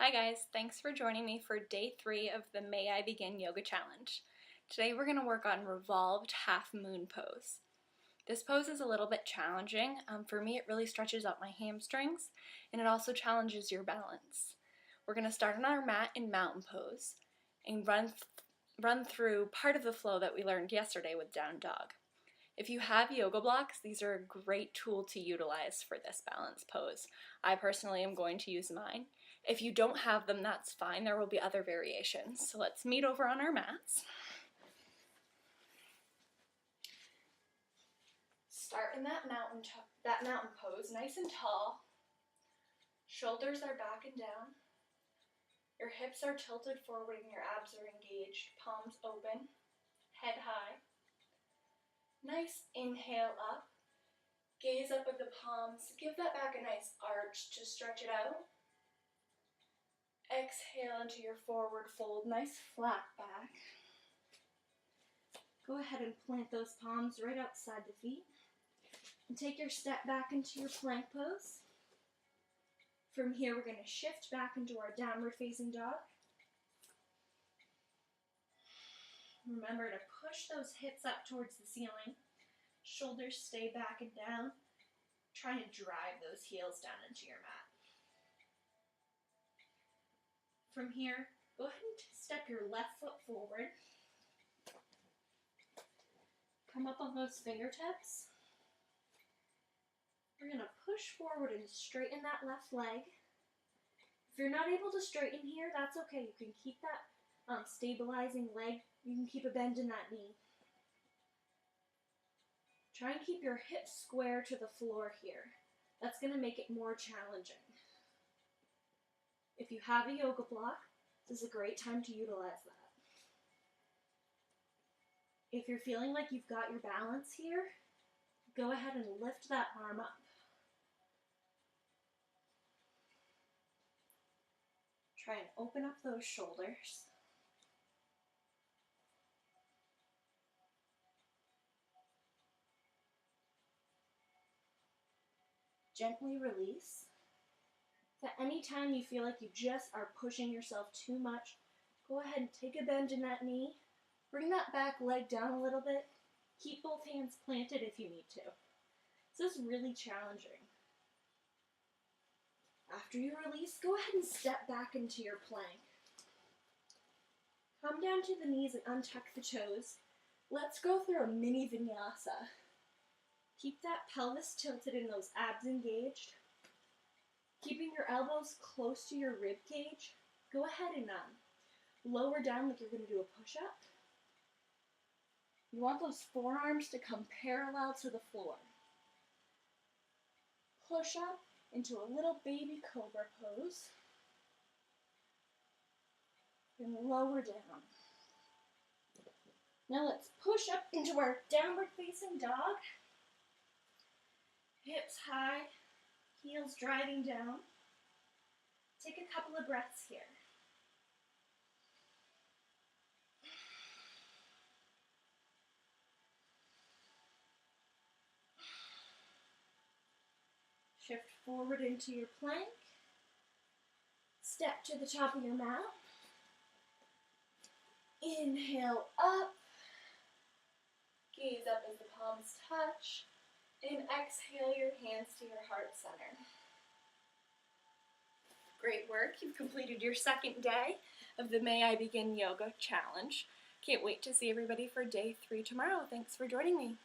Hi guys, thanks for joining me for day 3 of the May I Begin Yoga Challenge. Today we're going to work on Revolved Half Moon pose. This pose is a little bit challenging. For me, it really stretches out my hamstrings and it also challenges your balance. We're going to start on our mat in mountain pose and run through part of the flow that we learned yesterday with down dog. If you have yoga blocks, these are a great tool to utilize for this balance pose. I personally am going to use mine. If you don't have them, that's fine. There will be other variations. So let's meet over on our mats. Start in that mountain pose, nice and tall. Shoulders are back and down. Your hips are tilted forward and your abs are engaged. Palms open, head high. Nice inhale up, gaze up at the palms, give that back a nice arch to stretch it out. Exhale into your forward fold, nice flat back. Go ahead and plant those palms right outside the feet. And take your step back into your plank pose. From here we're going to shift back into our downward facing dog. Remember to push those hips up towards the ceiling. Shoulders stay back and down. Try to drive those heels down into your mat. From here, go ahead and step your left foot forward. Come up on those fingertips. We're going to push forward and straighten that left leg. If you're not able to straighten here, that's okay. You can keep that stabilizing leg. You can keep a bend in that knee. Try and keep your hips square to the floor here. That's going to make it more challenging. If you have a yoga block, this is a great time to utilize that. If you're feeling like you've got your balance here, go ahead and lift that arm up. Try and open up those shoulders. Gently release. If at any time you feel like you just are pushing yourself too much, go ahead and take a bend in that knee. Bring that back leg down a little bit. Keep both hands planted if you need to. This is really challenging. After you release, go ahead and step back into your plank. Come down to the knees and untuck the toes. Let's go through a mini vinyasa. Keep that pelvis tilted and those abs engaged. Keeping your elbows close to your rib cage. Go ahead and lower down like you're going to do a push-up. You want those forearms to come parallel to the floor. Push up into a little baby cobra pose. And lower down. Now let's push up into our downward facing dog. Hips high, heels driving down. Take a couple of breaths here. Shift forward into your plank. Step to the top of your mat. Inhale up. Gaze up as the palms touch. And exhale your hands to your heart center. Great work. You've completed your second day of the May I Begin Yoga Challenge. Can't wait to see everybody for day 3 tomorrow. Thanks for joining me.